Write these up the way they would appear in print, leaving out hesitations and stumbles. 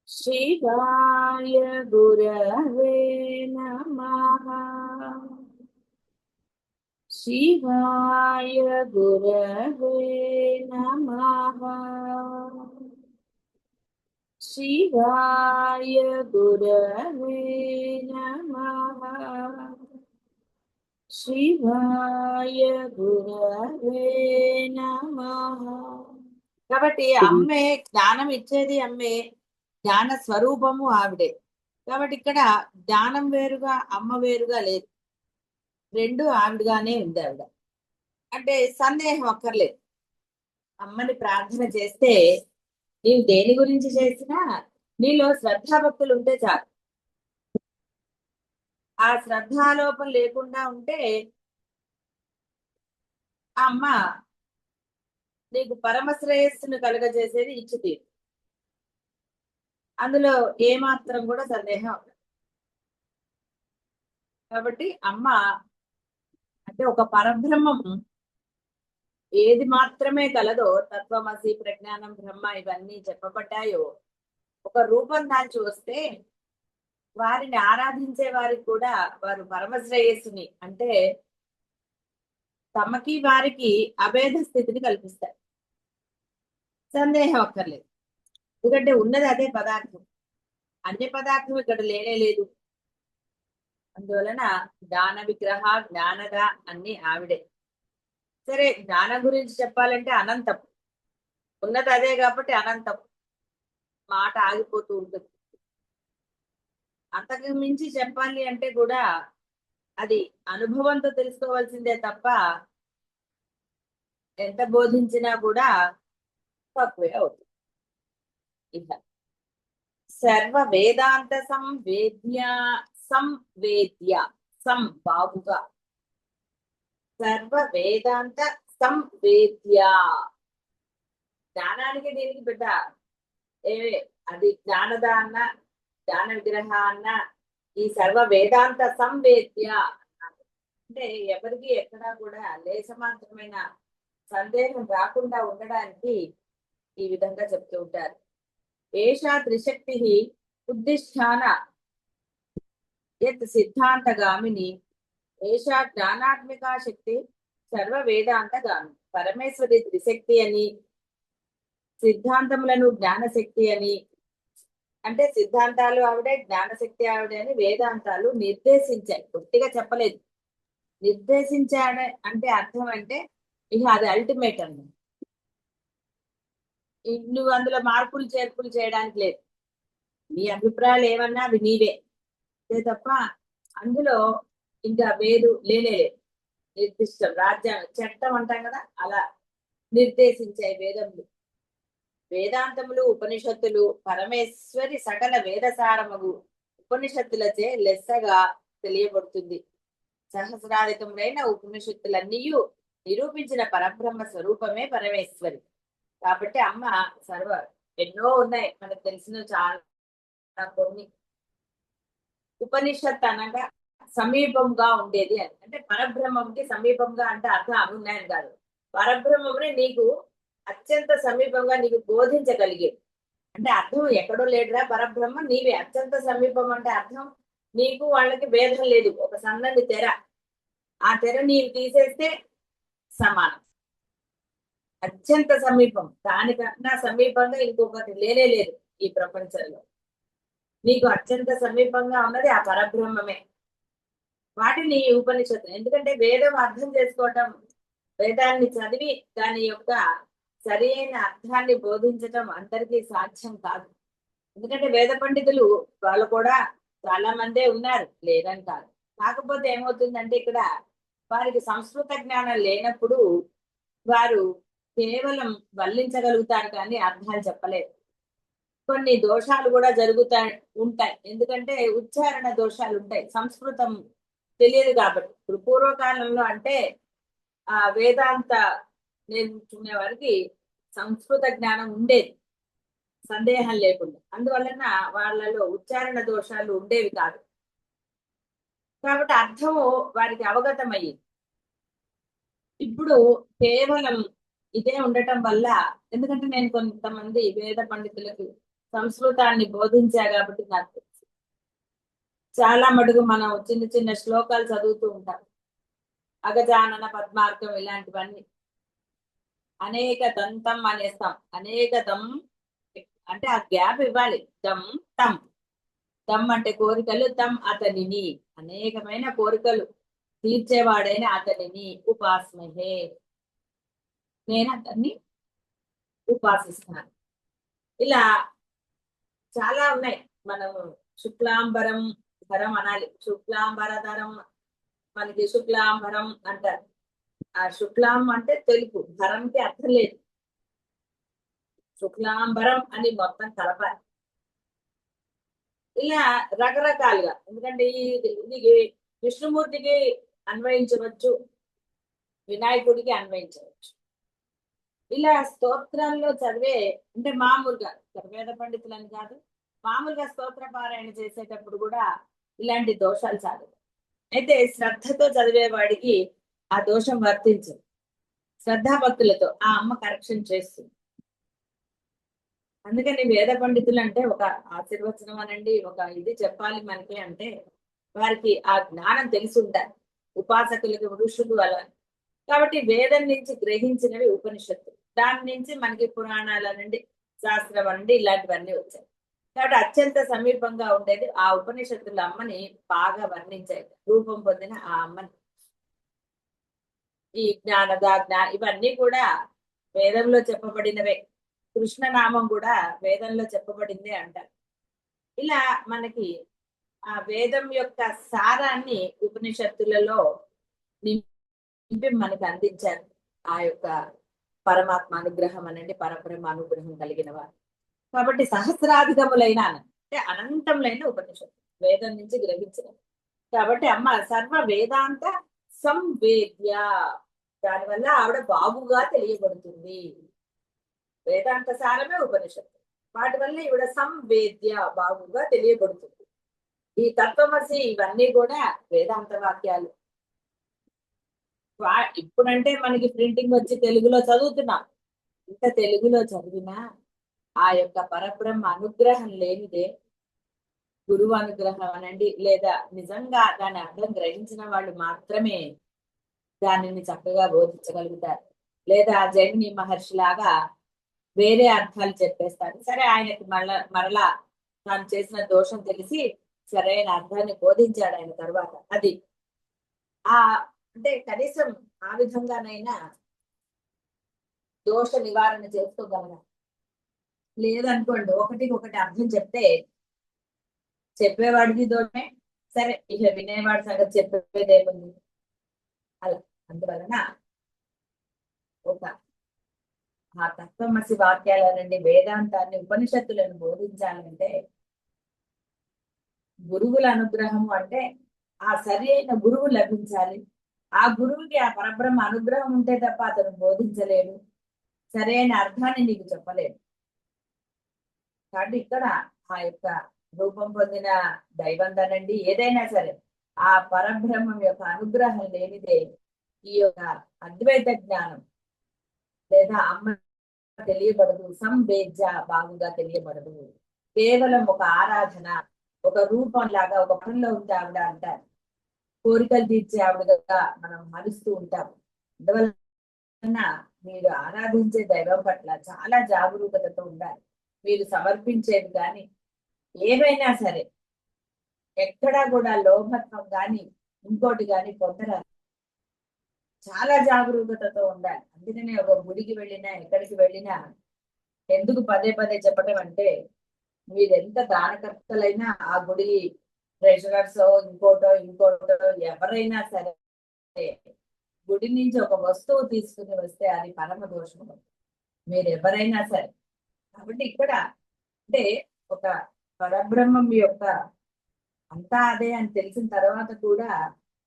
शिवाय गुरवे नमः। शिवाय गुरवे नमः। शिवाय गुरवे नमः। शिवाय गुरवे नमः। కాబట్టి అమ్మే జ్ఞానం ఇచ్చేది, అమ్మే జ్ఞాన స్వరూపము ఆవిడే. కాబట్టి ఇక్కడ జ్ఞానం వేరుగా అమ్మ వేరుగా లేదు, రెండు ఆవిడగానే ఉంది ఆవిడ. అంటే సందేహం అక్కర్లేదు. అమ్మని ప్రార్థన చేస్తే నీవు దేని గురించి చేసినా నీలో శ్రద్ధాభక్తులు ఉంటే చాలు. ఆ శ్రద్ధాలోపం లేకుండా ఉంటే ఆ అమ్మ నీకు పరమ శ్రేయస్సును కలుగజేసేది ఇచ్చి తీరు. అందులో ఏమాత్రం కూడా సందేహం ఉండదు. కాబట్టి అమ్మ అంటే ఒక పరబ్రహ్మం ఏది మాత్రమే కలదో, తత్వమసి, ప్రజ్ఞానం, బ్రహ్మ ఇవన్నీ చెప్పబడ్డాయో ఒక రూపం దాల్చి వస్తే వారిని ఆరాధించే వారికి కూడా వారు పరమశ్రేయస్సుని అంటే తమకి వారికి అభేద స్థితిని కల్పిస్తారు. సందేహం అక్కర్లేదు. ఎందుకంటే ఉన్నది అదే పదార్థం, అన్య పదార్థం ఇక్కడ లేనే లేదు. అందువలన జ్ఞాన విగ్రహ, జ్ఞానద అన్ని ఆవిడే. సరే, జ్ఞానం గురించి చెప్పాలంటే అనంతం, ఉన్నది అదే కాబట్టి అనంతం, మాట ఆగిపోతూ ఉంటుంది. అంతకు మించి చెప్పాలి అంటే కూడా అది అనుభవంతో తెలుసుకోవాల్సిందే తప్ప ఎంత బోధించినా కూడా తక్కువే అవుతుంది. ఇక సర్వ వేదాంత సంవేద్య, సంవేద్య, సం బాగుగా, సర్వ వేదాంత సంవేద్య. జ్ఞానానికి దీనికి బిడ్డ ఏ అది జ్ఞానద అన్న, జ్ఞాన విగ్రహ అన్న, ఈ సర్వ వేదాంత సంవేద్య అంటే ఎవరికి ఎక్కడా కూడా లేశమాత్రమైన సందేహం రాకుండా ఉండడానికి ఈ విధంగా చెప్తూ ఉంటారు. ఏషా త్రిశక్తి ఉద్దిష్టాన యత్ సిద్ధాంతగామిని, ఏషా జ్ఞానాత్మికా శక్తి సర్వ వేదాంతగామి. పరమేశ్వరి త్రిశక్తి అని, సిద్ధాంతములను జ్ఞానశక్తి అని, అంటే సిద్ధాంతాలు ఆవిడే, జ్ఞానశక్తి ఆవిడే అని వేదాంతాలు నిర్దేశించాయి. పూర్తిగా చెప్పలేదు, నిర్దేశించాడు. అంటే అర్థం అంటే ఇక అది అల్టిమేట్ అన్న, నువ్వు అందులో మార్పులు చేర్పులు చేయడానికి లేదు. నీ అభిప్రాయాలు ఏమన్నా అవి నీవే తప్ప అందులో ఇంకా వేరు లేనే లేదు. నిర్దిష్టం, రాజ్యాంగం, చట్టం అంటాం కదా, అలా నిర్దేశించాయి వేదములు. వేదాంతములు ఉపనిషత్తులు పరమేశ్వరి సకల వేదసారముగు ఉపనిషత్తులచే లెస్సగా తెలియబడుతుంది. సహస్రాధికములైన ఉపనిషత్తులన్నీ నిరూపించిన పరబ్రహ్మ స్వరూపమే పరమేశ్వరి. కాబట్టి అమ్మ సర్వ ఎన్నో ఉన్నాయి మనకు తెలిసిన చాలా కొన్ని. ఉపనిషత్ అనగా సమీపంగా ఉండేది అని, అంటే పరబ్రహ్మంకి సమీపంగా అంటే అర్థం అవి ఉన్నాయని కాదు, పరబ్రహ్మముని నీకు అత్యంత సమీపంగా నీకు బోధించగలిగేది. అంటే అర్థం ఎక్కడో లేదురా, పరబ్రహ్మ నీవే అత్యంత సమీపం అంటే అర్థం నీకు వాళ్ళకి భేదం లేదు, ఒక సన్నని తెర, ఆ తెర నీవు తీసేస్తే సమానం. అత్యంత సమీపం, దానికన్నా సమీపంగా ఇంకొకటి లేనే లేదు ఈ ప్రపంచంలో. నీకు అత్యంత సమీపంగా ఉన్నది ఆ పరబ్రహ్మమే. వాటిని ఉపనిషత్తులు, ఎందుకంటే వేదం అర్థం చేసుకోవటం, వేదాన్ని చదివి దాని యొక్క సరి అయిన అర్థాన్ని బోధించటం అందరికీ సాధ్యం కాదు. ఎందుకంటే వేద పండితులు వాళ్ళు కూడా చాలా మందే ఉన్నారు, లేదని కాదు. కాకపోతే ఏమవుతుందంటే ఇక్కడ వారికి సంస్కృత జ్ఞానం లేనప్పుడు వారు కేవలం వల్లించగలుగుతారు కానీ అర్థాలు చెప్పలేరు. కొన్ని దోషాలు కూడా ఉంటాయి, ఎందుకంటే ఉచ్చారణ దోషాలు ఉంటాయి. సంస్కృతం తెలియదు కాబట్టి. ఇప్పుడు పూర్వకాలంలో అంటే ఆ వేదాంత నేర్చుకునే వారికి సంస్కృత జ్ఞానం ఉండేది, సందేహం లేకుండా. అందువలన వాళ్ళలో ఉచ్చారణ దోషాలు ఉండేవి కాదు. కాబట్టి అర్థము వారికి అవగతం అయ్యింది. ఇప్పుడు కేవలం ఇదే ఉండటం వల్ల, ఎందుకంటే నేను కొంతమంది వేద పండితులకు సంస్కృతాన్ని బోధించా కాబట్టి నాకు తెలుసు. చాలా మటుకు మనం చిన్న చిన్న శ్లోకాలు చదువుతూ ఉంటాం. అగజానన పద్మార్కం ఇలాంటివన్నీ. అనేక దంతం అనేస్తాం. అనేక దం అంటే ఆ గ్యాప్ ఇవ్వాలి. దమ్ తం. దమ్ అంటే కోరికలు, తం అతనిని. అనేకమైన కోరికలు తీర్చేవాడైన అతనిని ఉపాస్మహే. నేను అతన్ని ఉపాసిస్తున్నాను. ఇలా చాలా ఉన్నాయి. మనము శుక్లాంబరం ధరం అనాలి. శుక్లాంబరధరం, మనకి శుక్లాంబరం అంటారు. ఆ శుక్లాం అంటే తెలుపు, ధరంకి అర్థం లేదు. శుక్లాంబరం అని మొత్తం కలపాలి. ఇలా రకరకాలుగా, ఎందుకంటే ఇది విష్ణుమూర్తికి అన్వయించవచ్చు, వినాయకుడికి అన్వయించవచ్చు. ఇలా స్తోత్రాల్లో చదివే, అంటే మామూలుగా వేద పండితులని కాదు, మామూలుగా స్తోత్ర పారాయణ చేసేటప్పుడు కూడా ఇలాంటి దోషాలు చాలు. అయితే శ్రద్ధతో చదివేవాడికి ఆ దోషం వర్తించదు. శ్రద్ధాభక్తులతో ఆ అమ్మ కరెక్షన్ చేస్తుంది. అందుకని వేద పండితులు అంటే ఒక ఆశీర్వచనం అనండి, ఒక ఇది చెప్పాలి మనకి అంటే వారికి ఆ జ్ఞానం తెలిసి ఉండాలి. ఉపాసకులకి ఋషులు అలా. కాబట్టి వేదం నుంచి గ్రహించినవి ఉపనిషత్తులు. దాని నుంచి మనకి పురాణాల నుండి, శాస్త్రం నుండి ఇలాంటివన్నీ వచ్చాయి. కాబట్టి అత్యంత సమీపంగా ఉండేది ఆ ఉపనిషత్తుల అమ్మని బాగా వర్ణించాయి. రూపం పొందిన ఆ అమ్మని. ఈ ఇవన్నీ కూడా వేదంలో చెప్పబడినవే. కృష్ణనామం కూడా వేదంలో చెప్పబడిందే అంటారు. ఇలా మనకి ఆ వేదం యొక్క సారాన్ని ఉపనిషత్తులలో నింపి మనకు అందించారు. ఆ యొక్క పరమాత్మ అనుగ్రహం అనండి, పరబ్రహ్మ అనుగ్రహం కలిగిన వారు. కాబట్టి సహస్రాధికములైన అంటే అనంతములైన ఉపనిషత్తు వేదం నుంచి గ్రహించిన. కాబట్టి అమ్మ సర్వ వేదాంత సంవేద్య. దానివల్ల ఆవిడ బాగుగా తెలియబడుతుంది. వేదాంత సారమే ఉపనిషత్తు. వాటి వల్ల ఈవిడ సంవేద్య, బాగుగా తెలియబడుతుంది. ఈ తత్వమసి ఇవన్నీ కూడా వేదాంత వాక్యాలు. ఇప్పుడంటే మనకి ప్రింటింగ్ వచ్చి తెలుగులో చదువుతున్నాం. ఇంత తెలుగులో చదివినా ఆ యొక్క పరబ్రహ్మ అనుగ్రహం లేనిదే, గురువు అనుగ్రహం అనండి, లేదా నిజంగా దాని అర్థం గ్రహించిన వాళ్ళు మాత్రమే దానిని చక్కగా బోధించగలుగుతారు. లేదా జైమిని మహర్షి లాగా వేరే అర్థాలు చెప్పేస్తారు. సరే, ఆయనకి మరలా తాను చేసిన దోషం తెలిసి సరైన అర్థాన్ని బోధించాడు ఆయన తర్వాత. అది ఆ అంటే కనీసం ఆ విధంగానైనా దోష నివారణ చేసుకోగలగాలి. లేదనుకోండి, ఒకటి అర్థం చెప్తే చెప్పేవాడికి దోషమే, సరే ఇక వినేవాడి సంగతి చెప్పేదేముంది అలా. అందువలన ఒక ఆ తత్వమసి వాక్యాల నుండి వేదాంతాన్ని, ఉపనిషత్తులను బోధించాలంటే గురువుల అనుగ్రహం అంటే ఆ సరి అయిన గురువు లభించాలి. ఆ గురువుకి ఆ పరబ్రహ్మ అనుగ్రహం ఉంటే తప్ప అతను బోధించలేడు, సరైన అర్థాన్ని నీకు చెప్పలేడు. కాబట్టి ఇక్కడ ఆ యొక్క రూపం పొందిన దైవం అనండి, ఏదైనా సరే ఆ పరబ్రహ్మం యొక్క అనుగ్రహం లేనిదే ఈ యొక్క అద్వైత జ్ఞానం లేదా అమ్మ తెలియబడదు. సంవేద్య, బాగుగా తెలియబడదు. కేవలం ఒక ఆరాధన, ఒక రూపం లాగా, ఒక పనిలో ఉంది ఆవిడ అంటారు. కోరికలు తీర్చే ఆవిడగా మనం మరుస్తూ ఉంటాం. అందువలన మీరు ఆరాధించే దైవం పట్ల చాలా జాగరూకతతో ఉండాలి. మీరు సమర్పించేది కానీ ఏవైనా సరే ఎక్కడా కూడా లోభత్వం కానీ ఇంకోటి కానీ పొందరాదు. చాలా జాగరూకతతో ఉండాలి. అందుకనే ఒక గుడికి వెళ్ళినా, ఎక్కడికి వెళ్ళినా ఎందుకు పదే పదే చెప్పడం అంటే, మీరు ఎంత దానకర్తలైనా ఆ గుడి ట్రెజరర్స్ ఇంకోటో ఎవరైనా సరే గుడి నుంచి ఒక వస్తువు తీసుకుని వస్తే అది పరమ దోషం. మీరు ఎవరైనా సరే. కాబట్టి ఇక్కడ అంటే ఒక పరబ్రహ్మం యొక్క అంతా అదే అని తెలిసిన తర్వాత కూడా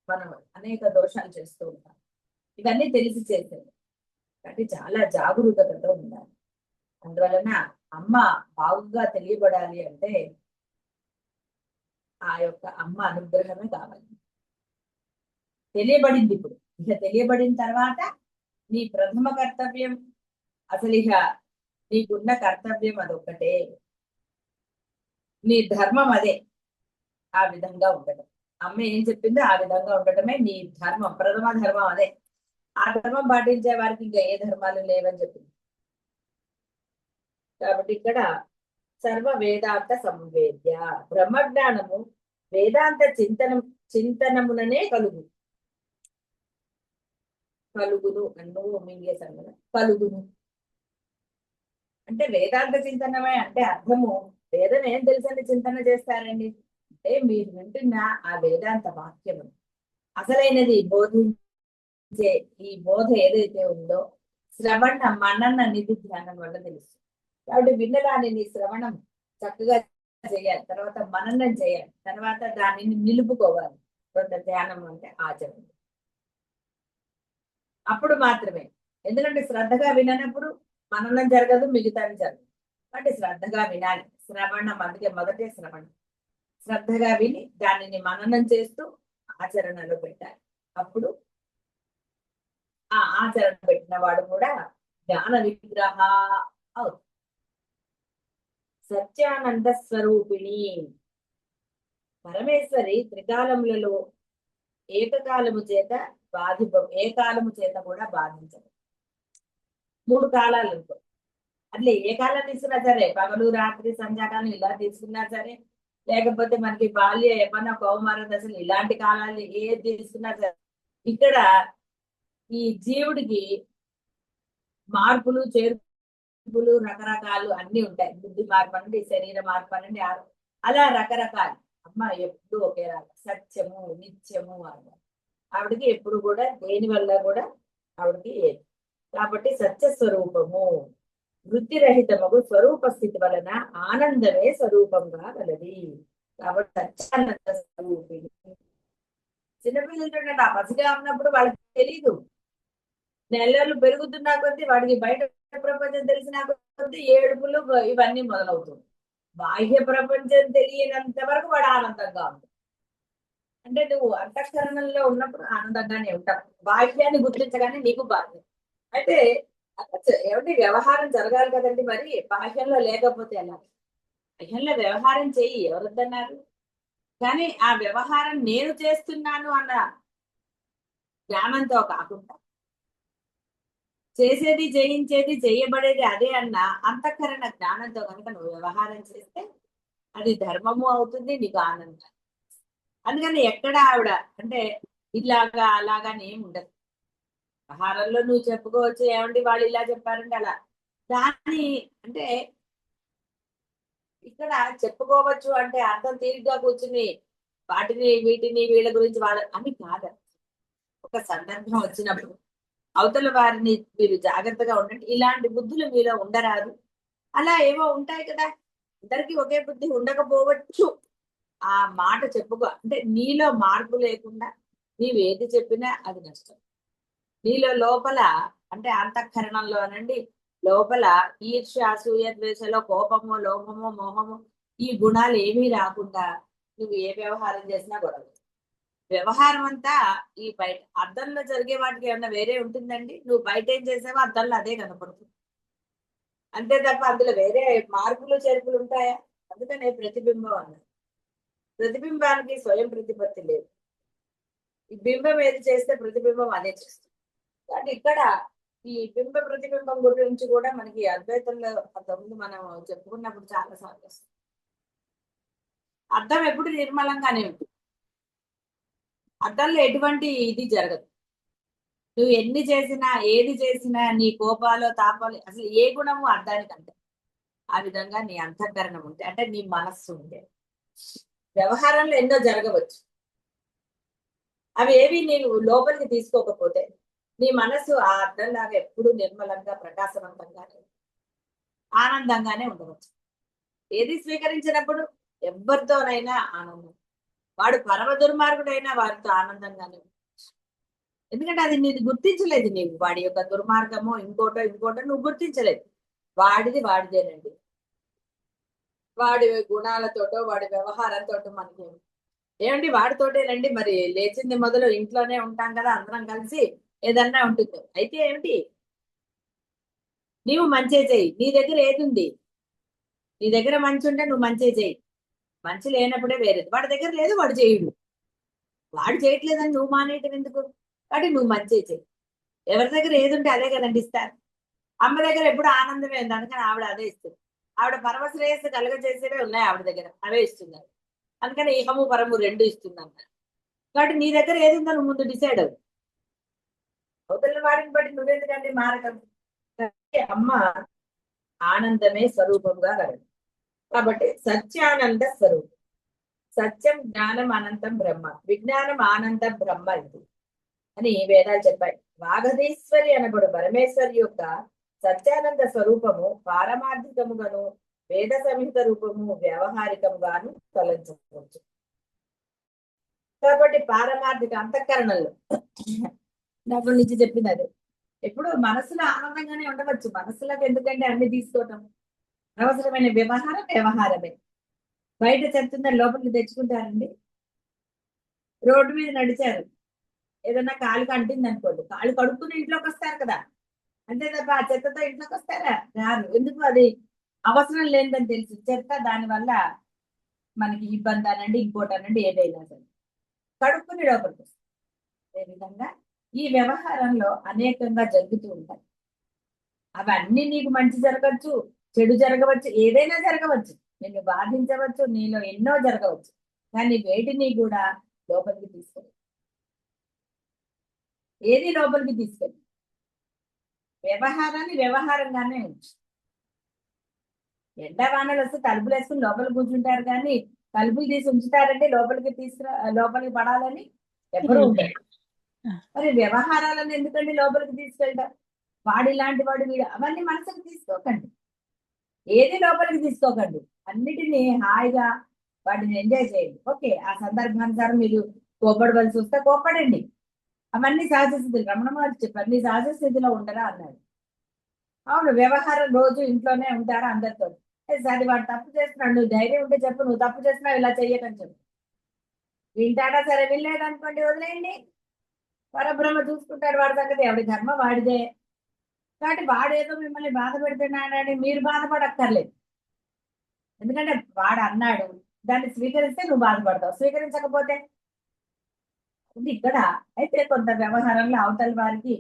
మనం అనేక దోషాలు చేస్తూ ఉంటాం. ఇవన్నీ తెలిసి చేసేది కాబట్టి చాలా జాగరూకతతో ఉండాలి. అందువలన అమ్మ బాగుగా తెలియబడాలి అంటే ఆ యొక్క అమ్మ అనుగ్రహమే కావాలి. తెలియబడింది ఇప్పుడు. ఇక తెలియబడిన తర్వాత నీ ప్రథమ కర్తవ్యం, అసలు ఇక నీకున్న కర్తవ్యం అదొక్కటే. నీ ధర్మం అదే, ఆ విధంగా ఉండటం. అమ్మ ఏం చెప్పిందో ఆ విధంగా ఉండటమే నీ ధర్మం, ప్రథమ ధర్మం అదే. ఆ ధర్మం పాటించే వారికి ఇంకా ఏ ధర్మాలు లేవని చెప్పింది. కాబట్టి ఇక్కడ సర్వ వేదాంత సంవేద్య, బ్రహ్మజ్ఞానము వేదాంత చింతనముననే కలుగును అన్ను మింగేశాను కదా, కలుగును అంటే వేదాంత చింతనమే అంటే అర్థము, వేదం ఏం తెలుసని చింతన చేస్తారండి అంటే మీరు వింటున్న ఆ వేదాంత వాక్యము అసలైనది బోధించే ఈ బోధ ఏదైతే ఉందో శ్రవణ మనన నిధి ధ్యానం వల్ల తెలుస్తుంది. కాబట్టి విన్నదానిని శ్రవణం చక్కగా చేయాలి, తర్వాత మననం చేయాలి, తర్వాత దానిని నిలుపుకోవాలి. కొంత ధ్యానం అంటే ఆచరణ. అప్పుడు మాత్రమే, ఎందుకంటే శ్రద్ధగా విననప్పుడు మననం జరగదు, మిగతావి జరగదు. అంటే శ్రద్ధగా వినాలి, శ్రవణం అందుకే మొదటే శ్రవణం. శ్రద్ధగా విని దానిని మననం చేస్తూ ఆచరణలో పెట్టాలి. అప్పుడు ఆ ఆచరణ పెట్టిన వాడు కూడా జ్ఞాన విగ్రహ అవుతుంది. సత్యానంద స్వరూపిణి పరమేశ్వరి త్రికాలములలో ఏకకాలము చేత ఏ కాలము చేత కూడా బాధించదు. 3 కాలాలు అనుకో, అట్లే ఏ కాలం తీసుకున్నా సరే, పగలు రాత్రి సంధ్యాకాలం ఇలా తీసుకున్నా సరే, లేకపోతే మనకి బాల్య యవ్వన కౌమార దశలు ఇలాంటి కాలాలు ఏది తీసుకున్నా సరే, ఇక్కడ ఈ జీవుడికి మార్పులు చేర్పులు రకరకాలు అన్ని ఉంటాయి. బుద్ధి మార్పు అనండి, శరీర మార్పు అనండి, అలా రకరకాలు. అమ్మ ఎప్పుడు ఒకేలా సత్యము నిత్యము అన్నారు. ఆవిడకి ఎప్పుడు కూడా దేని వల్ల కూడా ఆవిడకి కాబట్టి సత్య స్వరూపము వృత్తిరహితము స్వరూప స్థితి వలన ఆనందమే స్వరూపంగా గలది. కాబట్టి సత్యానంద స్వరూపిణి. చిన్నపిల్లలు చూడండి, ఆ పసిగా ఉన్నప్పుడు వాళ్ళకి తెలీదు, నెలలు పెరుగుతున్నా కొద్దీ వాడికి బయట ప్రపంచం తెలిసిన కొద్దీ ఏడుపులు ఇవన్నీ మొదలవుతుంది. బాహ్య ప్రపంచం తెలియనంత వరకు వాడు ఆనందంగా ఉంటుంది. అంటే నువ్వు అంతఃకరణంలో ఉన్నప్పుడు ఆనందంగానే ఉంటావు, బాహ్యాన్ని గుర్తించగానే నీకు బాధ్యత. అయితే ఏమంటే వ్యవహారం జరగాలి కదండి, మరి బాహ్యంలో లేకపోతే ఎలా? బాహ్యంలో వ్యవహారం చెయ్యి, ఎవరొద్దన్నారు. కానీ ఆ వ్యవహారం నేను చేస్తున్నాను అన్న జ్ఞానంతో కాకుండా, చేసేది చేయించేది చేయబడేది అదే అన్న అంతఃకరణ జ్ఞానంతో కనుక నువ్వు వ్యవహారం చేస్తే అది ధర్మము అవుతుంది, నీకు ఆనందం. అందుకని ఎక్కడ ఆవిడ అంటే ఇలాగా అలాగానే ఏమి ఉండదు. వ్యవహారంలో నువ్వు చెప్పుకోవచ్చు, ఏమండి వాళ్ళు ఇలా చెప్పారంటే అలా, దాన్ని అంటే ఇక్కడ చెప్పుకోవచ్చు అంటే అర్థం తీరిగ్గా కూర్చుని వాటిని వీటిని వీళ్ళ గురించి వాళ్ళ అని కాదు. ఒక సందర్భం వచ్చినప్పుడు అవతల వారిని మీరు జాగ్రత్తగా ఉండండి, ఇలాంటి బుద్ధులు మీలో ఉండరాదు. అలా ఏవో ఉంటాయి కదా, అందరికీ ఒకే బుద్ధి ఉండకపోవచ్చు. ఆ మాట చెప్పుకో, అంటే నీలో మార్పు లేకుండా నీవు ఏది చెప్పినా అది నష్టం. నీలో లోపల అంటే అంతఃకరణంలోనండి లోపల ఈర్ష్య అసూయ ద్వేషలో కోపము లోభము మోహము ఈ గుణాలు ఏమీ రాకుండా నువ్వు ఏ వ్యవహారం చేసినా గొడవ. వ్యవహారం అంతా ఈ బయట అద్దంలో జరిగే వాటికి ఏమన్నా వేరే ఉంటుందండి, నువ్వు బయట ఏం చేసావో అద్దంలో అదే కనపడుతుంది, అంతే తప్ప అందులో వేరే మార్పులు చేర్పులు ఉంటాయా? అందుకనే ప్రతిబింబం అన్నారు. ప్రతిబింబానికి స్వయం ప్రతిపత్తి లేదు, ఈ బింబం ఏది చేస్తే ప్రతిబింబం అదే చేస్తుంది. కానీ ఇక్కడ ఈ బింబ ప్రతిబింబం గురించి కూడా మనకి అద్వైతంలో అంతకుముందు మనం చెప్పుకున్నప్పుడు చాలా సార్లు వస్తుంది. అర్థం ఎప్పుడు నిర్మలంగానే ఉంటుంది, అర్థంలో ఎటువంటి ఇది జరగదు. నువ్వు ఎన్ని చేసినా ఏది చేసినా నీ కోపాలు తాపాలు అసలు ఏ గుణము అర్థానికి అంటే ఆ విధంగా నీ అంతఃకరణం ఉంటే అంటే నీ మనస్సు ఉంటే వ్యవహారంలో ఎన్నో జరగవచ్చు, అవి ఏవి నేను లోపలికి తీసుకోకపోతే నీ మనసు ఆ అర్థంలాగా ఎప్పుడు నిర్మలంగా ప్రకాశవంతంగానే ఆనందంగానే ఉండవచ్చు. ఏది స్వీకరించినప్పుడు ఎవరితోనైనా ఆనందం, వాడు పరమ దుర్మార్గుడైనా వారితో ఆనందంగానే. ఎందుకంటే అది నీది గుర్తించలేదు, నీవు వాడి యొక్క దుర్మార్గమో ఇంకోటో నువ్వు గుర్తించలేదు. వాడిది వాడిదేనండి, వాడి గుణాలతోటో వాడి వ్యవహారంతో మనకి ఏమండి వాడితోటేనండి, మరి లేచింది మొదలు ఇంట్లోనే ఉంటాం కదా అందరం కలిసి, ఏదన్నా ఉంటుంది. అయితే ఏమిటి, నీవు మంచి చెయ్యి, నీ దగ్గర ఏది ఉంది, నీ దగ్గర మంచి ఉంటే నువ్వు మంచి చెయ్యి, మంచి లేనప్పుడే వేరేది. వాడి దగ్గర లేదు, వాడు చేయడు. వాడు చేయట్లేదని నువ్వు మానేయటం ఎందుకు? కాబట్టి నువ్వు మంచి చెయ్యి. ఎవరి దగ్గర ఏది ఉంటే అదే కదండి ఇస్తారు. అమ్మ దగ్గర ఎప్పుడు ఆనందమే ఉంది, అందుకని ఆవిడ అదే ఇస్తుంది. ఆవిడ పరమశ్రేయస్సు కలుగజేసేవే ఉన్నాయి ఆవిడ దగ్గర, అవే ఇస్తున్నారు. అందుకని ఇహము పరము రెండు ఇస్తుంది అన్నారు. కాబట్టి నీ దగ్గర ఏది ఉందో నువ్వు ముందు డిసైడ్ అవ్వు. అవతల వాడిని బట్టి నువ్వెందుకంటే మారటం. అమ్మ ఆనందమే స్వరూపంగా కలదు. కాబట్టి సత్యానంద స్వరూపం. సత్యం జ్ఞానం అనంతం బ్రహ్మ, విజ్ఞానం ఆనందం బ్రహ్మ ఇది అని వేదాలు చెప్పాయి. వాగధీశ్వరి అనబడు పరమేశ్వరి యొక్క సత్యానంద స్వరూపము పారమార్థికముగాను, వేద సంహిత రూపము వ్యవహారికముగాను తలంచవచ్చు. కాబట్టి పారమార్థిక అంతఃకరణలో దాంట్లో నుంచి చెప్పింది అదే. ఎప్పుడు మనసులో ఆనందంగానే ఉండవచ్చు. మనసులోకి ఎందుకంటే అన్ని తీసుకోవటం అనవసరమైన వ్యవహారం వ్యవహారమే. బయట చెప్తుందని లోపలికి తెచ్చుకుంటారండి. రోడ్డు మీద నడిచారు, ఏదన్నా కాలుకి అంటింది అనుకోండి, కాలు కడుక్కుని ఇంట్లోకి వస్తారు కదా, అంతే తప్ప ఆ చెత్తతో ఇంట్లోకి వస్తారా? రారు. ఎందుకు? అది అవసరం లేదని తెలుసు. చెత్త దానివల్ల మనకి ఇబ్బంది అనండి, ఇంకోటి అనండి, ఏదైనా సరే కడుక్కుని లోపలికి వస్తారు. అదేవిధంగా ఈ వ్యవహారంలో అనేకంగా జరుగుతూ ఉంటాయి. అవన్నీ నీకు మంచి జరగవచ్చు, చెడు జరగవచ్చు, ఏదైనా జరగవచ్చు, నిన్ను బాధించవచ్చు, నీలో ఎన్నో జరగవచ్చు. కానీ వేటిని కూడా లోపలికి తీసుకెళ్ళి, ఏది లోపలికి తీసుకెళ్ళి వ్యవహారాన్ని వ్యవహారంగానే ఉంచు. ఎండ వానలు వస్తే తలుపులు వేసుకుని లోపల కూర్చుంటారు, కానీ తలుపులు తీసి ఉంచుతారంటే లోపలికి పడాలని ఎవరు ఉంటారు. మరి వ్యవహారాలను ఎందుకండి లోపలికి తీసుకెళ్తారు? వాడు ఇలాంటి వాడు, వీడు, అవన్నీ మనసుకు తీసుకోకండి. ఏది లోపలికి తీసుకోకండి. అన్నిటినీ హాయిగా వాటిని ఎంజాయ్ చేయండి. ఓకే, ఆ సందర్భానుసారం మీరు కోపడవలసి వస్తే కోపడండి. అవన్నీ సహజ స్థితులు. రమణ మహర్షి చెప్పారు, అన్ని సహజ స్థితిలో ఉండరా అన్నాడు. అవును, వ్యవహారం రోజు ఇంట్లోనే ఉంటారా అందరితో? సరే, వాడు తప్పు చేస్తున్నాడు, నువ్వు ధైర్యం ఉంటే చెప్పు, నువ్వు తప్పు చేస్తున్నావు, ఇలా చెయ్యకని చెప్పు. వింటాడా? సరే, వినలేదు అనుకోండి, వదిలేయండి. పరబ్రహ్మ చూసుకుంటాడు వాడి సంగతి. ఎవడి ధర్మ వాడిదే. కాబట్టి వాడేదో మిమ్మల్ని బాధ పెడుతున్నాడని మీరు బాధపడక్కర్లేదు. ఎందుకంటే వాడు అన్నాడు, దాన్ని స్వీకరిస్తే నువ్వు బాధపడతావు, స్వీకరించకపోతే ఉంది ఇక్కడ. అయితే కొంత వ్యవహారంలో అవతల వారికి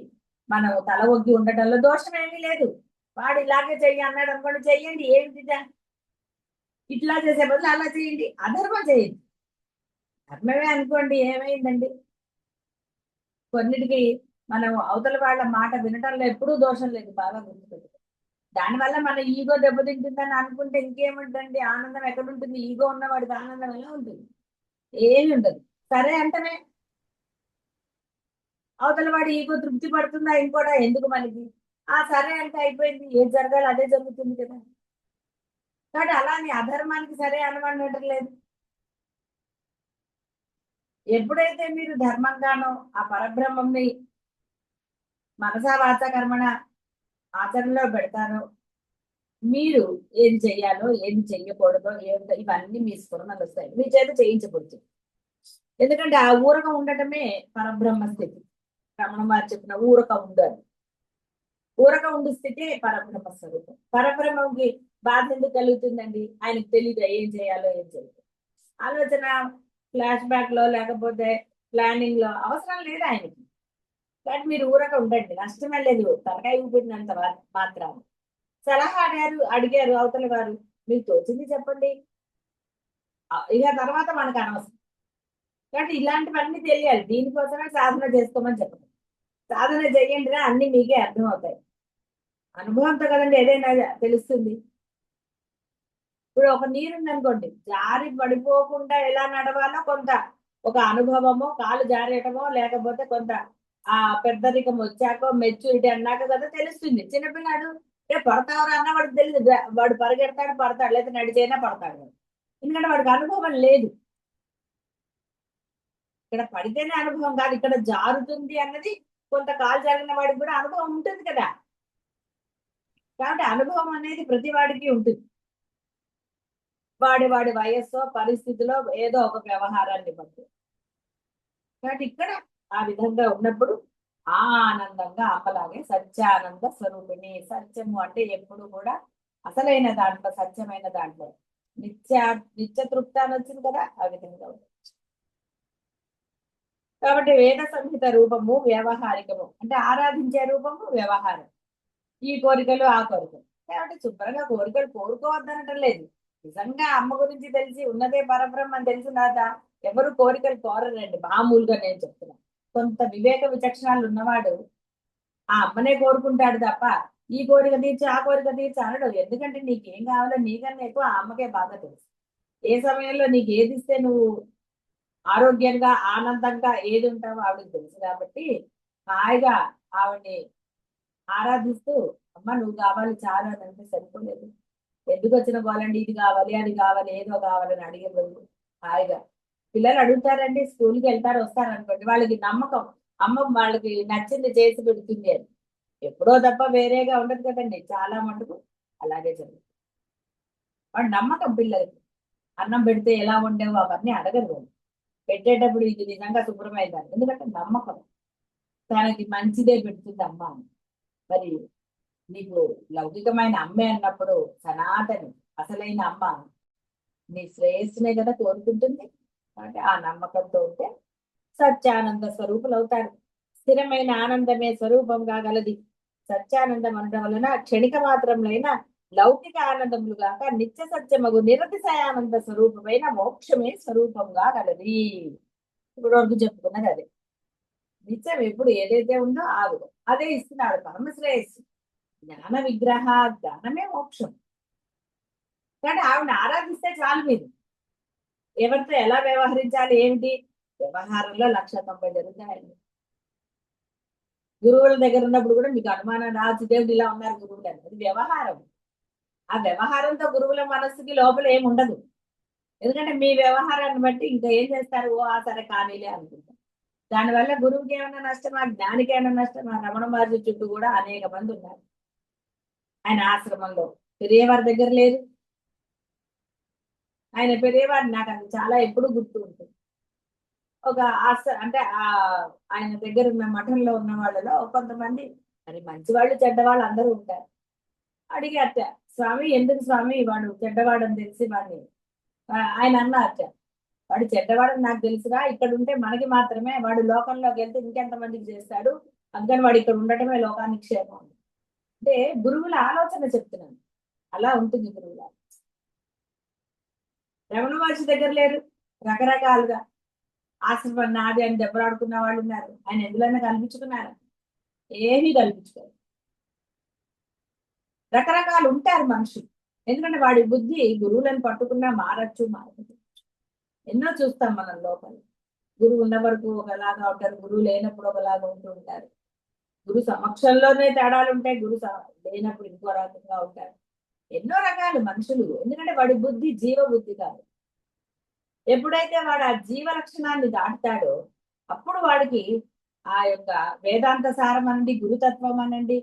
మనం తల ఒగ్గి ఉండటంలో దోషం ఏమీ లేదు. వాడు ఇలాగే చెయ్యి అన్నాడు అనుకోండి, చెయ్యండి. ఏమిటి ఇట్లా చేసే బదులు అలా చేయండి, అధర్మం చేయండి. ధర్మమే అనుకోండి, ఏమైందండి? కొన్నిటికి మనం అవతల వాళ్ళ మాట వినటంలో ఎప్పుడూ దోషం లేదు, బాగా గుర్తుపెట్టుకో. దానివల్ల మన ఈగో దెబ్బతింటుందని అనుకుంటే ఇంకేముంటుంది? ఆనందం ఎక్కడుంటుంది? ఈగో ఉన్నవాడికి ఆనందం ఎలా ఉంటుంది? ఏమి ఉండదు. సరే అంటనే అవతల వాడి ఈగో తృప్తి పడుతుందా ఇంకోటా? ఎందుకు మనకి? ఆ సరే అంటే అయిపోయింది, ఏది జరగాలి అదే జరుగుతుంది కదా. కాబట్టి అలానే అధర్మానికి సరే అనమనటం లేదు. ఎప్పుడైతే మీరు ధర్మంగానో ఆ పరబ్రహ్మంని మనసా వాచా కర్మణ ఆచరణలో పెడతారో, మీరు ఏం చెయ్యాలో ఏమి చెయ్యకూడదో ఇవన్నీ మీ స్ఫురణలు వస్తాయి, మీ చేత చేయించకూడదు. ఎందుకంటే ఆ ఊరకం ఉండటమే పరబ్రహ్మ స్థితి. రమణ వారు చెప్పిన ఊరక ఉండాలి. ఊరక ఉండు స్థితి పరబ్రహ్మ స్వరూపం. పరబ్రహ్మంకి బాధ ఎందుకు కలుగుతుందండి? ఆయనకు తెలియదు ఏం చేయాలో ఏం చేయదు. ఆలోచన ఫ్లాష్ బ్యాక్ లో లేకపోతే ప్లానింగ్ లో అవసరం లేదు ఆయనకి. కానీ మీరు ఊరక ఉండండి, నష్టమే లేదు. తలకాయ ఊపినంత మాత్రం సలహా అడిగారు అవతల వారు, మీకు తోచింది చెప్పండి, ఇక తర్వాత మనకు అనవసరం. కాబట్టి ఇలాంటివన్నీ తెలియాలి. దీనికోసమే సాధన చేసుకోమని చెప్పండి. సాధన చెయ్యండిరా, అన్ని మీకే అర్థం అవుతాయి. అనుభవంతో కదండి ఏదైనా తెలుస్తుంది. ఇప్పుడు ఒక నీరుందనుకోండి, జారి పడిపోకుండా ఎలా నడవాలో కొంత ఒక అనుభవమో, కాలు జారేయటమో, లేకపోతే కొంత ఆ పెద్దరికం వచ్చాక మెచ్యూరిటీ అన్నాక కదా తెలుస్తుంది. చిన్నపిల్లాడు పడతావరా అన్న వాడికి తెలియదు. వాడు పరిగెడతాడు, పడతాడు, లేదా నడిచైనా పడతాడు. ఎందుకంటే వాడికి అనుభవం లేదు. ఇక్కడ పడితేనే అనుభవం కాదు, ఇక్కడ జారుతుంది అన్నది కొంత కాలు జరిగిన వాడికి కూడా అనుభవం ఉంటుంది కదా. కాబట్టి అనుభవం అనేది ప్రతి వాడికి ఉంటుంది. వాడి వయస్సు పరిస్థితిలో ఏదో ఒక వ్యవహారాన్ని బట్టి. కాబట్టి ఇక్కడ ఆ విధంగా ఉన్నప్పుడు ఆనందంగా అమ్మలాగే సత్యానంద స్వరూపిణి. సత్యము అంటే ఎప్పుడు కూడా అసలైన దాంట్లో, సత్యమైన దాంట్లో నిత్య నిత్య తృప్త అని వచ్చింది కదా, ఆ విధంగా ఉంది. కాబట్టి వేద సంహిత రూపము వ్యవహారికము అంటే ఆరాధించే రూపము వ్యవహారం. ఈ కోరికలు ఆ కోరికలు కాబట్టి శుభ్రంగా కోరికలు కోరుకోవద్దనటం లేదు. నిజంగా అమ్మ గురించి తెలిసి ఉన్నదే పరబ్రహ్మ అని తెలిసిన తర్వాత ఎవరు కోరికలు కోరరండి. మామూలుగా నేను చెప్తున్నాను. కొంత వివేక విచక్షణాలు ఉన్నవాడు ఆ అమ్మనే కోరుకుంటాడు తప్ప ఈ కోరిక తీర్చి ఆ కోరిక తీర్చి అనడు. ఎందుకంటే నీకేం కావాలో నీకన్నా ఎక్కువ ఆ అమ్మకే బాగా తెలుసు. ఏ సమయంలో నీకు ఏది ఇస్తే నువ్వు ఆరోగ్యంగా ఆనందంగా ఏది ఉంటావో ఆవిడకి తెలుసు. కాబట్టి హాయిగా ఆవిడ్ని ఆరాధిస్తూ అమ్మ నువ్వు కావాలి చాలు అని అంటే సరిపోలేదు. ఎందుకు వచ్చిన గోలండి, ఇది కావాలి అది కావాలి ఏదో కావాలని అడిగే బదులు హాయిగా పిల్లలు అడుగుతారండి, స్కూల్కి వెళ్తారు వస్తారు అనుకోండి, వాళ్ళకి నమ్మకం అమ్మ వాళ్ళకి నచ్చింది చేసి పెడుతుంది అని. ఎప్పుడో తప్ప వేరేగా ఉండదు కదండి, చాలా మటుకు అలాగే జరుగుతుంది. వాడు నమ్మకం పిల్లలకి. అన్నం పెడితే ఎలా ఉండేవో అవన్నీ అడగరు వాళ్ళు. పెట్టేటప్పుడు ఇది నిజంగా శుభ్రమైందని, ఎందుకంటే నమ్మకం తనకి మంచిదే పెడుతుంది అమ్మ అని. మరి నీకు లౌకికమైన అమ్మే అన్నప్పుడు సనాతని అసలైన అమ్మ నీ శ్రేయస్సునే కదా కోరుకుంటుంది. కాబట్టి ఆ నమ్మకంతో ఉంటే సత్యానంద స్వరూపులు అవుతారు. స్థిరమైన ఆనందమే స్వరూపంగా గలది. సత్యానందం అనడం వలన క్షణిక మాత్రములైన లౌకిక ఆనందములు గాక నిత్య సత్యమగు నిరతిశయానంద స్వరూపమైన మోక్షమే స్వరూపంగా గలది. ఇప్పుడు వరకు చెప్పుకున్నది అదే. నిత్యం ఎప్పుడు ఏదైతే ఉందో ఆగుదు అదే ఇస్తున్నాడు పరమశ్రేయస్సు. జ్ఞాన విగ్రహ జ్ఞానమే మోక్షం. కానీ ఆవిడ ఆరాధిస్తే చాలు. మీరు ఎవరితో ఎలా వ్యవహరించాలి ఏమిటి, వ్యవహారంలో 190 జరుగుతాయండి. గురువుల దగ్గర ఉన్నప్పుడు కూడా మీకు అనుమానం రావచ్చు, దేవుడు ఇలా ఉన్నారు గురువులు అని. అది వ్యవహారం. ఆ వ్యవహారంతో గురువుల మనస్సుకి లోపల ఏమి ఉండదు. ఎందుకంటే మీ వ్యవహారాన్ని బట్టి ఇంకా ఏం చేస్తారు, ఓ ఆ సరే కానీలే అనుకుంటారు. దానివల్ల గురువుకి ఏమైనా నష్టమా, జ్ఞానికి ఏమైనా నష్టమా. రమణ మహర్షి చుట్టూ కూడా అనేక మంది ఉన్నారు. ఆయన ఆశ్రమంలో పెరియవారి దగ్గర లేదు. ఆయన పెరియవారు నాకు అది చాలా ఎప్పుడు గుర్తు ఉంటుంది. ఒక అంటే ఆయన దగ్గర ఉన్న మఠంలో ఉన్న వాళ్ళలో కొంతమంది మరి మంచి వాళ్ళు చెడ్డవాళ్ళు అందరూ ఉంటారు. అడిగి అత్త స్వామి ఎందుకు స్వామి వాడు చెడ్డవాడని తెలిసి వాడిని ఆయన అన్న అత్త వాడు చెడ్డవాడని నాకు తెలుసురా, ఇక్కడ ఉంటే మనకి మాత్రమే, వాడు లోకంలోకి వెళ్తే ఇంకెంత మందికి చేస్తాడు, అందుకని వాడు ఇక్కడ ఉండటమే లోకానికి క్షేమం. అంటే గురువుల ఆలోచన చెప్తున్నాను, అలా ఉంటుంది గురువుల. రమణ మహర్షి దగ్గర లేరు, రకరకాలుగా ఆశ్రమం నాది అని దెబ్బలాడుకున్న వాళ్ళు ఉన్నారు. ఆయన ఎందులోనే కల్పించుకున్నారు, ఏమీ కల్పించుకోరు. రకరకాలు ఉంటారు మనుషులు. ఎందుకంటే వాడి బుద్ధి గురువులను పట్టుకున్నా మారచ్చు మారచ్చు. ఎన్నో చూస్తాం మనం లోపల. గురువు ఉన్న వరకు ఒకలాగా ఉంటారు, గురువు లేనప్పుడు ఒకలాగా ఉంటూ ఉంటారు. గురు సమక్షంలోనే తేడాలు ఉంటాయి, లేనప్పుడు ఇంకో రకంగా ఉంటారు. ఎన్నో రకాలు మనుషులు. ఎందుకంటే వాడి బుద్ధి జీవ బుద్ధి కాదు. ఎప్పుడైతే వాడు ఆ జీవ లక్షణాన్ని దాటుతాడో అప్పుడు వాడికి ఆ యొక్క వేదాంత సారం అనండి, గురుతత్వం అనండి,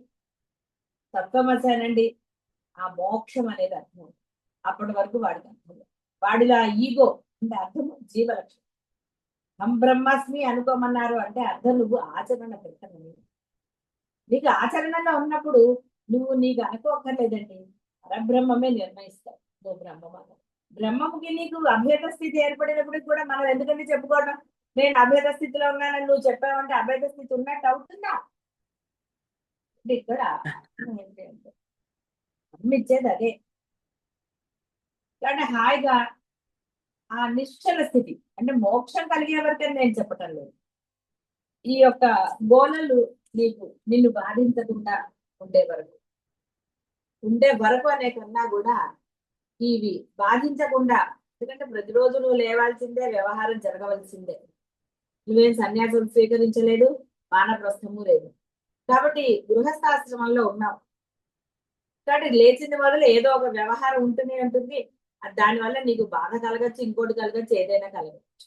తత్వమసి అనండి, ఆ మోక్షం అనేది అర్థం. అప్పటి వరకు వాడికి అర్థం. వాడిలో ఆ ఈగో అంటే అర్థము జీవ లక్షణం. హం బ్రహ్మాస్మి అనుకోమన్నారు అంటే అర్థం నువ్వు ఆచరణ పెట్టమని. నీకు ఆచరణలో ఉన్నప్పుడు నువ్వు నీకు అనుకోక్కర్లేదండి, పరబ్రహ్మమే నిర్ణయిస్తావు నువ్వు బ్రహ్మమా. బ్రహ్మముకి నీకు అభేద స్థితి ఏర్పడినప్పటికి కూడా మనం ఎందుకంటే చెప్పుకోవడం, నేను అభేద స్థితిలో ఉన్నానని నువ్వు చెప్పావంటే అభేద స్థితి ఉన్నట్టు అవుతుందా. ఇక్కడ ఏంటి అంటే అమ్మిచ్చేది అదే. కానీ హాయిగా ఆ నిశ్చల స్థితి అంటే మోక్షం కలిగే వరకని నేను చెప్పటం లేదు. ఈ యొక్క గోళలు నీకు నిన్ను బాధించకుండా ఉండే వరకు అనే కన్నా కూడా ఇవి బాధించకుండా. ఎందుకంటే ప్రతిరోజు నువ్వు లేవాల్సిందే, వ్యవహారం జరగవలసిందే. నువ్వేం సన్యాసం స్వీకరించలేదు, వానప్రస్థము లేదు. కాబట్టి గృహస్థాశ్రమంలో ఉన్నావు. కాబట్టి లేచింది మొదలు ఏదో ఒక వ్యవహారం ఉంటుంది. దానివల్ల నీకు బాధ కలగచ్చు, ఇంకోటి కలగచ్చు, ఏదైనా కలగచ్చు.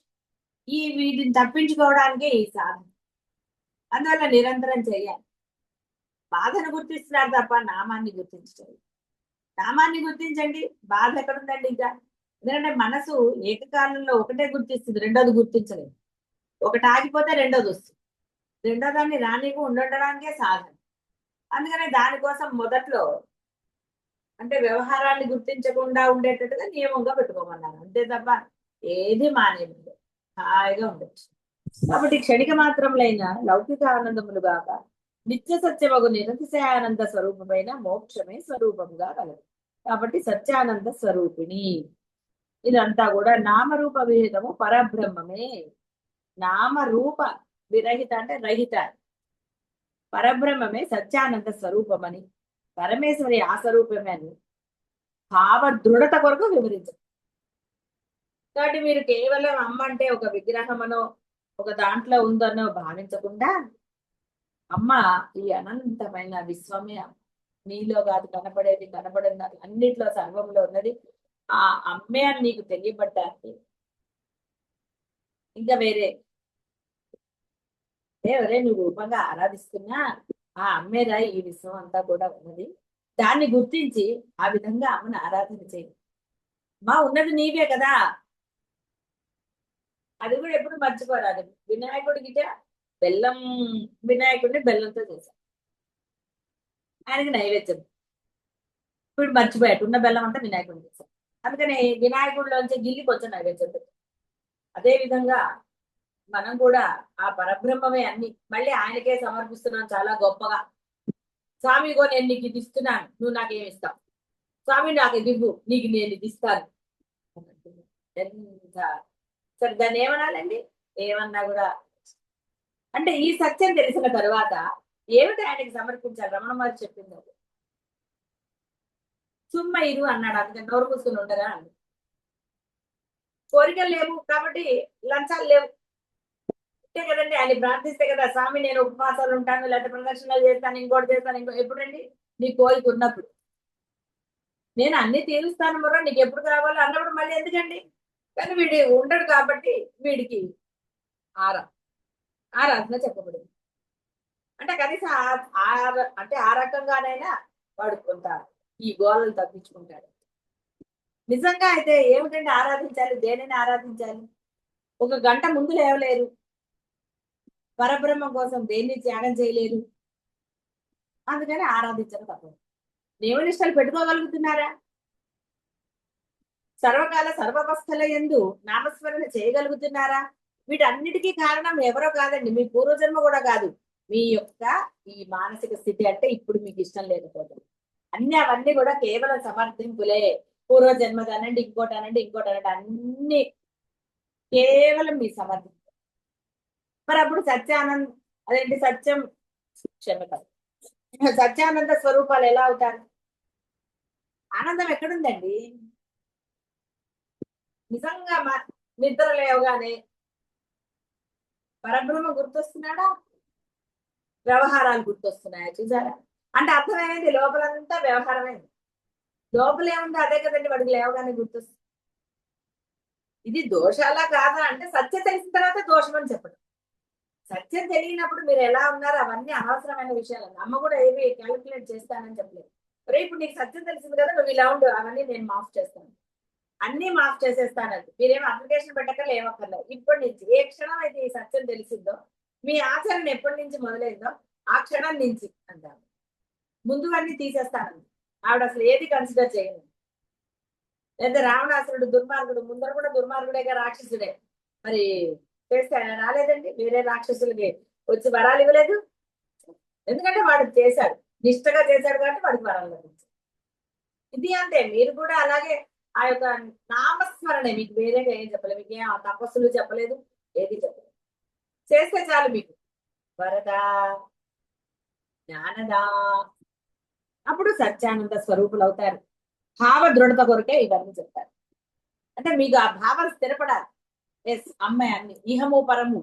వీటిని తప్పించుకోవడానికే ఈ సాధన. అందువల్ల నిరంతరం చేయాలి. బాధను గుర్తిస్తున్నారు తప్ప నామాన్ని గుర్తించలేదు. నామాన్ని గుర్తించండి, బాధ ఎక్కడుందండి ఇంకా. ఎందుకంటే మనసు ఏకకాలంలో ఒకటే గుర్తిస్తుంది, రెండోది గుర్తించలేదు. ఒకటి ఆగిపోతే రెండోది వస్తుంది. రెండో దాన్ని రానికు ఉండడానికే సాధన. అందుకనే దానికోసం మొదట్లో అంటే వ్యవహారాన్ని గుర్తించకుండా ఉండేటట్టుగా నియమంగా పెట్టుకోమన్నారు, అంతే తప్ప ఏది మానేది హాయిగా ఉండొచ్చు. కాబట్టి క్షణిక మాత్రములైన లౌకిక ఆనందములు గాక నిత్య సత్యమగు నిరతిశయానంద స్వరూపమైన మోక్షమే స్వరూపంగా కలదు. కాబట్టి సత్యానంద స్వరూపిణి. ఇదంతా కూడా నామరూప విహితము పరబ్రహ్మమే. నామరూప విరహిత అంటే రహిత పరబ్రహ్మమే సత్యానంద స్వరూపమని, పరమేశ్వరి ఆ స్వరూపమే అని భావ దృఢత కొరకు వివరించారు. కాబట్టి మీరు కేవలం అమ్మ అంటే ఒక విగ్రహమనో ఒక దాంట్లో ఉందనో భావించకుండా, అమ్మ ఈ అనంతమైన విశ్వమే నీలో కాదు కనపడేది, కనపడేది అన్నిట్లో సర్వంలో ఉన్నది ఆ అమ్మే అని నీకు తెలియబడ్డానికి ఇంకా వేరే ఎవరే నువ్వు రూపంగా ఆరాధిస్తున్నా ఆ అమ్మేరా ఈ విశ్వం అంతా కూడా ఉన్నది, దాన్ని గుర్తించి ఆ విధంగా అమ్మను ఆరాధన చేయి. మా ఉన్నది నీవే కదా, అది కూడా ఎప్పుడు మర్చిపోరాదు. వినాయకుడికి బెల్లం, వినాయకుడిని బెల్లంతో చేశారు, ఆయనకి నైవేద్యం. ఇప్పుడు మర్చిపోయాడు ఉన్న బెల్లం అంతా వినాయకుడిని చేశారు, అందుకని వినాయకుడిలోంచి గిల్లి కొంచెం నైవేద్యం పెట్టారు. అదే విధంగా మనం కూడా ఆ పరబ్రహ్మమే అన్ని మళ్ళీ ఆయనకే సమర్పిస్తున్నాం చాలా గొప్పగా. స్వామి ఇగో నేను నీకు ఇది ఇస్తున్నాను, నువ్వు నాకేమి ఇస్తావు, స్వామి నాకు ఇది ఇవ్వు, నీకు నేను ఇది ఇస్తాను. ఎంత సరే దాన్ని ఏమనాలండి, ఏమన్నా కూడా అంటే ఈ సత్యం తెలిసిన తర్వాత ఏమిటి ఆయనకి సమర్పించాలి. రమణ మహర్షి చెప్పింది అది సుమ్మ ఇరు అన్నాడు, అందుకని నోరు మూసుకుని ఉండరా అని. కోరికలు లేవు కాబట్టి లంచాలు లేవు, అంతే కదండి. ఆయన ప్రార్థిస్తే కదా స్వామి నేను ఉపవాసాలు ఉంటాను, లేకపోతే ప్రదక్షిణలు చేస్తాను, ఇంకోటి చేస్తాను, ఎప్పుడండి నీ కోరిక ఉన్నప్పుడు. నేను అన్ని తీరుస్తాను మరో నీకు ఎప్పుడు కావాలో అన్నప్పుడు మళ్ళీ ఎందుకండి. కానీ వీడి ఉండడు కాబట్టి వీడికి ఆరాధన చెప్పబడింది. అంటే కనీసం అంటే ఆ రకంగానైనా వాడు కొంత ఈ గోళలు తగ్గించుకుంటాడు. నిజంగా అయితే ఏమిటంటే ఆరాధించాలి, దేనిని ఆరాధించాలి, ఒక గంట ముందు లేవలేరు, పరబ్రహ్మం కోసం దేన్ని త్యాగం చేయలేరు, అందుకని ఆరాధించడం తప్పదు. నియమనిష్టలు పెట్టుకోగలుగుతున్నారా, సర్వకాల సర్వవస్థల యందు నామస్మరణ చేయగలుగుతున్నారా? వీటన్నిటికీ కారణం ఎవరో కాదండి, మీ పూర్వజన్మ కూడా కాదు, మీ యొక్క ఈ మానసిక స్థితి. అంటే ఇప్పుడు మీకు ఇష్టం లేకపోతే అవన్నీ కూడా కేవలం సమర్థింపులే. పూర్వజన్మది అనండి, ఇంకోటి అనండి, ఇంకోటి అనండి, అన్ని కేవలం మీ సమర్థింపు. మరి అప్పుడు సత్యానంద్ అదేంటి సత్యం క్షమత సత్యానంద స్వరూపాలు ఎలా అవుతారు? ఆనందం ఎక్కడుందండి? నిజంగా నిద్ర లేవగానే పరబ్రహ్మ గుర్తొస్తున్నాడా, వ్యవహారాలు గుర్తొస్తున్నాయా? చూసారా, అంటే అర్థమైంది లోపలంతా వ్యవహారమైంది, లోపలేముందో అదే కదండి వాడికి లేవగానే గుర్తొస్తుంది. ఇది దోషాలా కాదా అంటే సత్యం తెలిసిన తర్వాత దోషం అని చెప్పడం. సత్యం తెలియనప్పుడు మీరు ఎలా ఉన్నారు అవన్నీ అనవసరమైన విషయాలు. అమ్మ కూడా ఏమి క్యాలిక్యులేట్ చేస్తానని చెప్పలేదు. రేపు ఇప్పుడు నీకు సత్యం తెలిసింది కదా, నువ్వు ఇలా ఉండు, అవన్నీ నేను మాఫ్ చేస్తాను, అన్ని మాఫ్ చేసేస్తానండి, మీరేం అప్లికేషన్ పెట్టకలే ఏమక్కర్లేదు. ఇప్పటి నుంచి ఏ క్షణం అయితే ఈ సత్యం తెలిసిందో, మీ ఆచరణ ఎప్పటి నుంచి మొదలైందో ఆ క్షణం నుంచి అంటారు ముందు అన్ని తీసేస్తానండి. ఆవిడ అసలు ఏది కన్సిడర్ చేయను. లేదా రావణాసురుడు దుర్మార్గుడు, ముందర కూడా దుర్మార్గుడేగా, రాక్షసుడే, మరి చేస్తే ఆయన రాలేదండి, వేరే రాక్షసులకి వచ్చి వరాలు ఇవ్వలేదు, ఎందుకంటే వాడు చేశాడు, నిష్టగా చేశాడు కాబట్టి వాడికి వరాలు లభించాయి. ఇది అంతే, మీరు కూడా అలాగే ఆ యొక్క నామస్మరణ, మీకు వేరేగా ఏం చెప్పలేదు, మీకు ఏం తపస్సులు చెప్పలేదు, ఏది చెప్పలేదు, చేస్తే చాలు మీకు వరదా జ్ఞానదా, అప్పుడు సత్యానంద స్వరూపులు అవుతారు. భావ దృఢత కొరకే ఇవన్నీ చెప్తారు. అంటే మీకు ఆ భావం స్థిరపడాలి. ఎస్ అమ్మాయి అన్ని ఇహము పరము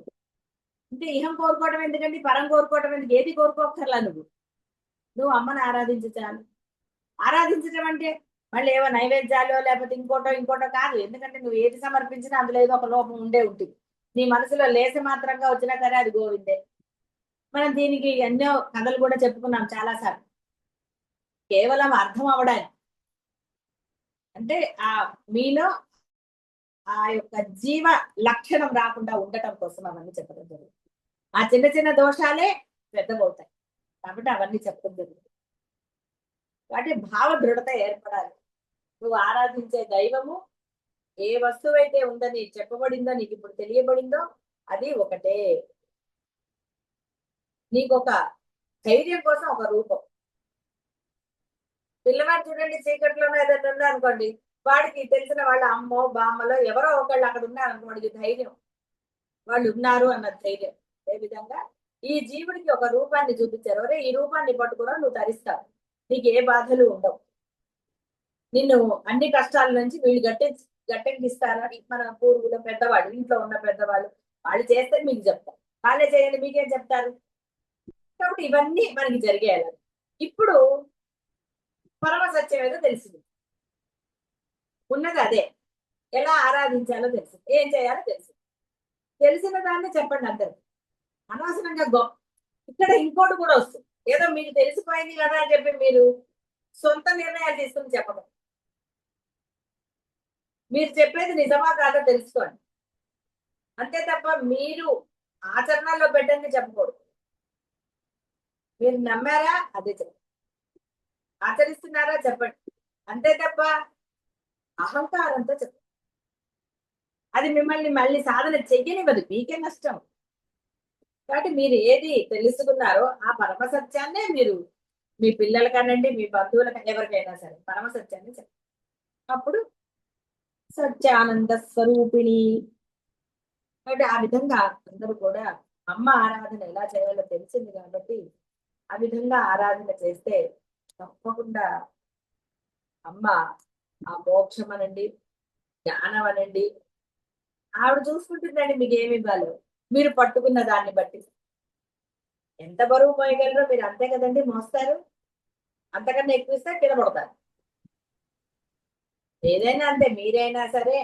అంటే ఇహం కోరుకోవడం ఎందుకండి, పరం కోరుకోవడం ఎందుకు, ఏది కోరుకోకర్లా, నువ్వు అమ్మని ఆరాధించాలి. ఆరాధించడం అంటే మళ్ళీ ఏవో నైవేద్యాలు లేకపోతే ఇంకోటో కాదు. ఎందుకంటే నువ్వు ఏది సమర్పించినా అందులో ఏదో ఒక లోపం ఉండే ఉంటుంది. నీ మనసులో లేస మాత్రంగా వచ్చినా సరే అది గోవిందే. మనం దీనికి ఎన్నో కథలు కూడా చెప్పుకున్నాం చాలాసార్లు. కేవలం అర్థం అవడానికి, అంటే ఆ మీలో ఆ యొక్క జీవ లక్షణం రాకుండా ఉండటం కోసం అవన్నీ చెప్పడం జరుగుతుంది. ఆ చిన్న చిన్న దోషాలే పెద్దగవుతాయి కాబట్టి అవన్నీ చెప్పడం జరుగుతుంది. కాబట్టి భావ దృఢత ఏర్పడాలి. నువ్వు ఆరాధించే దైవము ఏ వస్తువు అయితే ఉందని చెప్పబడిందో, నీకు ఇప్పుడు తెలియబడిందో అది ఒకటే. నీకు ఒక ధైర్యం కోసం ఒక రూపం. పిల్లవాడు చూడండి, చీకట్లోనో ఏదైనా ఉన్నా అనుకోండి, వాడికి తెలిసిన వాళ్ళ అమ్మో బామ్మలో ఎవరో ఒకళ్ళు అక్కడ ఉన్నారు అనుకోండి, ధైర్యం, వాళ్ళు ఉన్నారు అన్న ధైర్యం. అదే విధంగా ఈ జీవుడికి ఒక రూపాన్ని చూపించారు. ఒరే ఈ రూపాన్ని పట్టుకున్నా నువ్వు తరిస్తావు, నీకు ఏ బాధలు ఉండవు, నిన్ను అన్ని కష్టాల నుంచి వీళ్ళు గట్టెక్కిస్తారని మన పూర్వుల పెద్దవాళ్ళు, ఇంట్లో ఉన్న పెద్దవాళ్ళు వాళ్ళు చేస్తే మీకు చెప్తారు, వాళ్ళే చేయండి మీకేం చెప్తారు. కాబట్టి ఇవన్నీ మనకి జరిగేయాలి. ఇప్పుడు పరమ సత్యం ఏదో తెలిసింది, ఉన్నది అదే, ఎలా ఆరాధించాలో తెలిసింది, ఏం చేయాలో తెలిసింది. తెలిసిన దాన్ని చెప్పండి అందరు, అనవసరంగా ఇక్కడ ఇంకోటి కూడా వస్తుంది, ఏదో మీకు తెలిసిపోయింది కదా అని చెప్పి మీరు సొంత నిర్ణయాలు తీసుకుని చెప్పడం. మీరు చెప్పేది నిజమా కాదో తెలుసుకోండి, అంతే తప్ప మీరు ఆచరణలో పెట్టండి చెప్పకూడదు. మీరు నమ్మారా అదే చెప్పండి, ఆచరిస్తున్నారా చెప్పండి, అంతే తప్ప అహంకారంతో చెప్పండి. అది మిమ్మల్ని మళ్ళీ సాధన చెయ్యనివ్వదు, మీకే నష్టం. కాబట్టి మీరు ఏది తెలుసుకున్నారో ఆ పరమ సత్యాన్నే మీరు మీ పిల్లలకనండి, మీ బంధువులకి, ఎవరికైనా సరే పరమ సత్యాన్ని చెప్పండి. అప్పుడు సత్యానంద స్వరూపిణి. కాబట్టి ఆ విధంగా అందరూ కూడా అమ్మ ఆరాధన ఎలా చేయాలో తెలిసింది కాబట్టి ఆ విధంగా ఆరాధన చేస్తే తప్పకుండా అమ్మ ఆ మోక్షం అనండి, జ్ఞానం అనండి, ఆవిడ చూసుకుంటుందండి. మీకు ఏమి ఇవ్వాలో మీరు పట్టుకున్న దాన్ని బట్టి ఎంత బరువు మోయగలరో మీరు అంతే కదండి మోస్తారు. అంతకన్నా ఎక్కువ ఇస్తే కింద పడతారు. ఏదైనా అంతే, మీరైనా సరే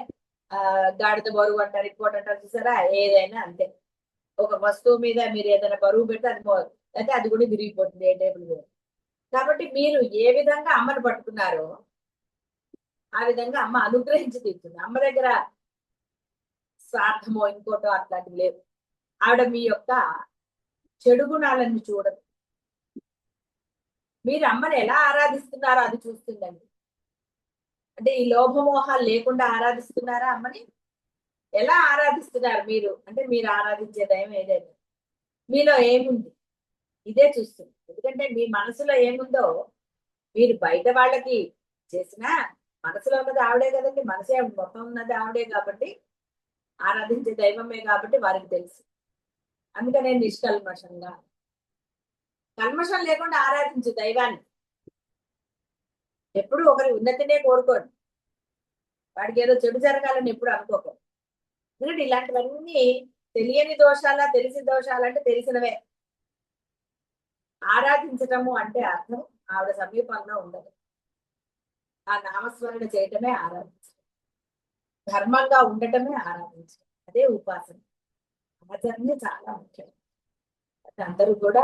గాడిద బరువు అంటారు, ఇంకోటి అంటారు చూసారా, ఏదైనా అంతే. ఒక వస్తువు మీద మీరు ఏదైనా బరువు పెడితే అది అయితే అది కూడా విరిగిపోతుంది ఏ టేబుల్ మీద. కాబట్టి మీరు ఏ విధంగా అమ్మను పట్టుకున్నారో ఆ విధంగా అమ్మ అనుగ్రహించి తీరుతుంది. అమ్మ దగ్గర స్వార్థమో ఇంకోటో అట్లాంటివి లేవు. ఆవిడ మీ యొక్క చెడు గుణాలను చూడదు. మీరు అమ్మని ఎలా ఆరాధిస్తున్నారో అది చూస్తుందండి. అంటే ఈ లోభమోహాలు లేకుండా ఆరాధిస్తున్నారా అమ్మని? ఎలా ఆరాధిస్తున్నారు మీరు అంటే మీరు ఆరాధించే దైవం ఏదైనా మీలో ఏముంది ఇదే చూస్తుంది. ఎందుకంటే మీ మనసులో ఏముందో మీరు బయట వాళ్ళకి చేసినా మనసులో ఉన్నది ఆవిడే కదండి. మనసే మొత్తం ఉన్నది ఆవిడే కాబట్టి, ఆరాధించే దైవమే కాబట్టి వారికి తెలుసు. అందుకనే నిష్కల్మషంగా, కల్మషం లేకుండా ఆరాధించు దైవాన్ని. ఎప్పుడు ఒకరి ఉన్నతినే కోరుకోండి, వాడికి ఏదో చెడు జరగాలని ఎప్పుడు అనుకోకండి. ఎందుకంటే ఇలాంటివన్నీ తెలియని దోషాలా తెలిసి దోషాలంటే తెలిసినవే. ఆరాధించటము అంటే అర్థం ఆవిడ సమీపంలో ఉండదు, ఆ నామస్మరణ చేయటమే ఆరాధించడం, ధర్మంగా ఉండటమే ఆరాధించడం, అదే ఉపాసన. ఆచరణ చాలా ముఖ్యం. అందరూ కూడా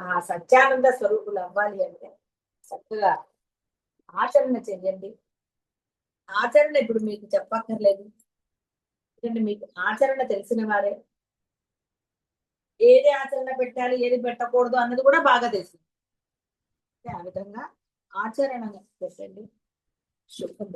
ఆ సత్యానంద స్వరూపులు అవ్వాలి అంటే చక్కగా ఆచరణ చెయ్యండి. ఆచరణ ఇప్పుడు మీకు చెప్పక్కర్లేదు, ఎందుకంటే మీకు ఆచరణ తెలిసిన వారే. ఏది ఆచరణ పెట్టాలి ఏది పెట్టకూడదు అన్నది కూడా బాగా తెలుసు. ఆ విధంగా ఆచరణ పెట్టండి. శుభం.